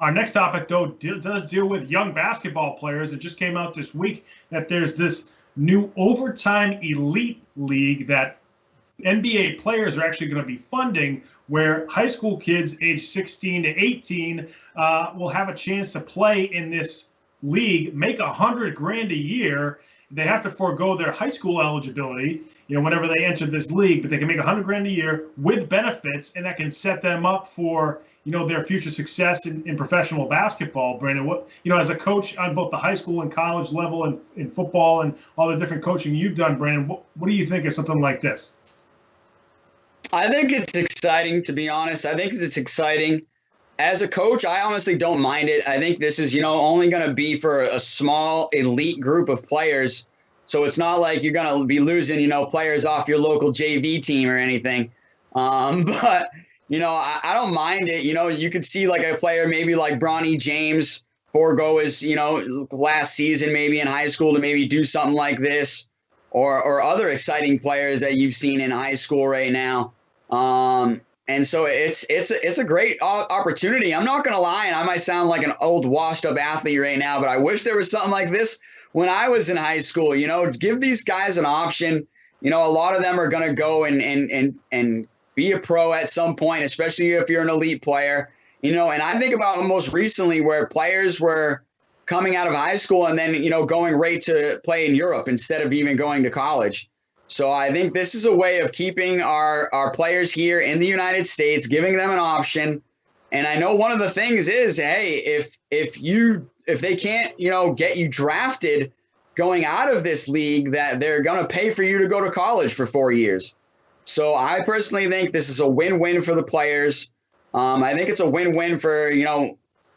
Our next topic, though, does deal with young basketball players. It just came out this week that there's this new overtime elite league that NBA players are actually going to be funding, where high school kids aged 16 to 18 will have a chance to play in this league, make $100,000 a year. They have to forego their high school eligibility, whenever they enter this league, but they can make $100,000 a year with benefits, and that can set them up for, their future success in professional basketball. Brandon, what, as a coach on both the high school and college level and in football and all the different coaching you've done, Brandon, what do you think of something like this? I think it's exciting, to be honest. I think it's exciting. As a coach, I honestly don't mind it. I think this is, only going to be for a small elite group of players. So it's not like you're going to be losing, players off your local JV team or anything. But, I don't mind it. You could see like a player maybe like Bronny James forego his, last season maybe in high school to maybe do something like this, or other exciting players that you've seen in high school right now. And so it's a great opportunity. I'm not going to lie, and I might sound like an old washed up athlete right now, but I wish there was something like this when I was in high school. Give these guys an option. A lot of them are going to go and be a pro at some point, especially if you're an elite player. And I think about most recently where players were coming out of high school and then, going right to play in Europe instead of even going to college. So I think this is a way of keeping our players here in the United States, giving them an option. And I know one of the things is, hey, if they can't, get you drafted going out of this league, that they're going to pay for you to go to college for 4 years. So I personally think this is a win-win for the players. I think it's a win-win for,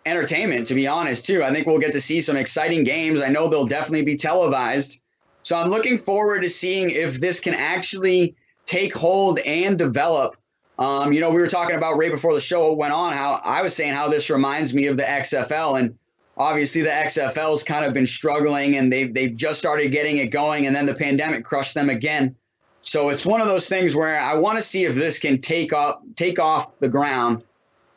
entertainment, to be honest, too. I think we'll get to see some exciting games. I know they'll definitely be televised. So I'm looking forward to seeing if this can actually take hold and develop. We were talking about right before the show went on, how I was saying how this reminds me of the XFL. And obviously the XFL's kind of been struggling, and they've just started getting it going, and then the pandemic crushed them again. So it's one of those things where I want to see if this can take off the ground,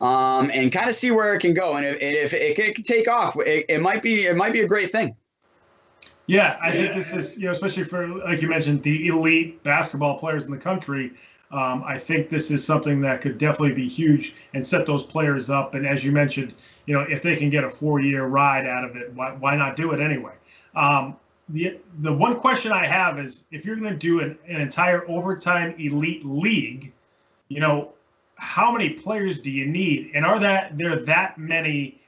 and kind of see where it can go. And if it can take off, it might be a great thing. Yeah, I think this is, especially for, like you mentioned, the elite basketball players in the country. I think this is something that could definitely be huge and set those players up. And as you mentioned, if they can get a 4-year ride out of it, why not do it anyway? The one question I have is, if you're going to do an entire overtime elite league, how many players do you need? And are there that many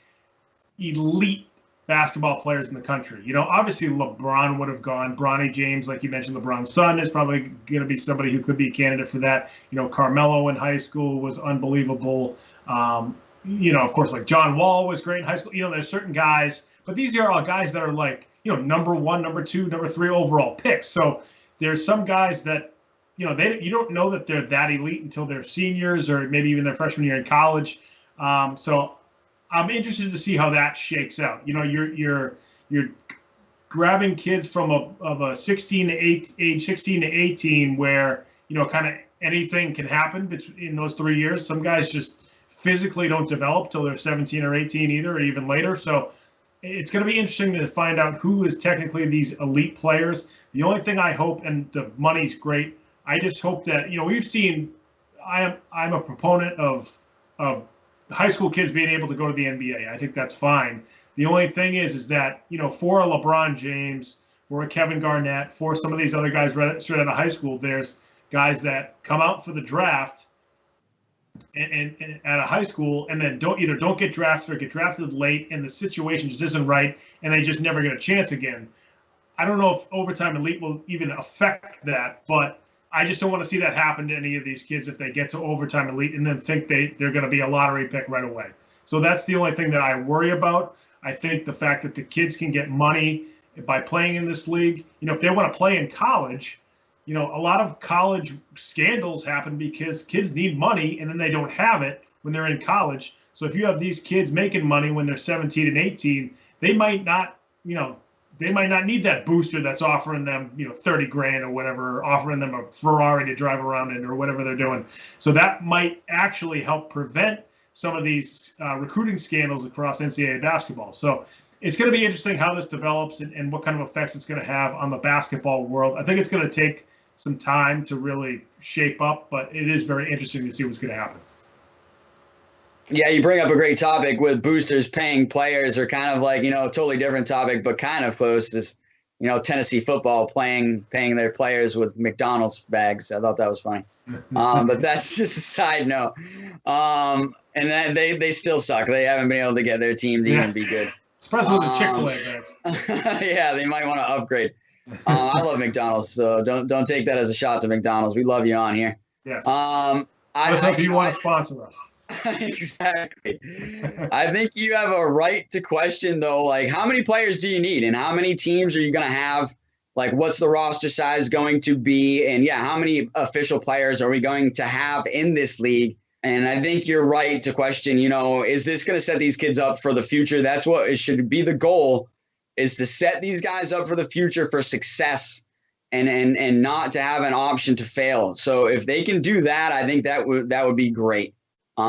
elite basketball players in the country? Obviously LeBron would have gone. Bronny James, like you mentioned, LeBron's son, is probably going to be somebody who could be a candidate for that. Carmelo in high school was unbelievable. Of course, like John Wall was great in high school. There's certain guys, but these are all guys that are like, number 1, number 2, number 3 overall picks. So there's some guys that, you don't know that they're that elite until they're seniors or maybe even their freshman year in college. So I'm interested to see how that shakes out. You're grabbing kids from age 16 to 18, where kind of anything can happen in those 3 years. Some guys just physically don't develop till they're 17 or 18 either, or even later. So it's going to be interesting to find out who is technically these elite players. The only thing I hope, and the money's great, I just hope that we've seen. I'm a proponent of high school kids being able to go to the NBA. I think that's fine. The only thing is that, for a LeBron James, for a Kevin Garnett, for some of these other guys straight out of high school, there's guys that come out for the draft and at a high school and then don't get drafted or get drafted late, and the situation just isn't right, and they just never get a chance again. I don't know if overtime elite will even affect that, but I just don't want to see that happen to any of these kids if they get to overtime elite and then think they're going to be a lottery pick right away. So that's the only thing that I worry about. I think the fact that the kids can get money by playing in this league, if they want to play in college, a lot of college scandals happen because kids need money and then they don't have it when they're in college. So if you have these kids making money when they're 17 and 18, they might not need that booster that's offering them, $30,000 or whatever, or offering them a Ferrari to drive around in or whatever they're doing. So that might actually help prevent some of these recruiting scandals across NCAA basketball. So it's going to be interesting how this develops and what kind of effects it's going to have on the basketball world. I think it's going to take some time to really shape up, but it is very interesting to see what's going to happen. Yeah, you bring up a great topic with boosters paying players, or kind of like, totally different topic, but kind of close. This, Tennessee football paying their players with McDonald's bags. I thought that was funny. But that's just a side note. And then they still suck. They haven't been able to get their team to even be good. Surprised it was the Chick-fil-A bags. Yeah, they might want to upgrade. I love McDonald's, so don't take that as a shot to McDonald's. We love you on here. Yes. Let us know if you want to sponsor us. Exactly. I think you have a right to question, though, like, how many players do you need and how many teams are you going to have? Like, what's the roster size going to be? And yeah, how many official players are we going to have in this league? And I think you're right to question, is this going to set these kids up for the future? That's what it should be. The goal is to set these guys up for the future for success and not to have an option to fail. So if they can do that, I think that would be great.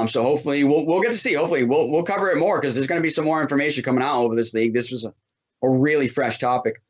So hopefully we'll get to see. Hopefully we'll cover it more, because there's going to be some more information coming out over this league. This was a really fresh topic.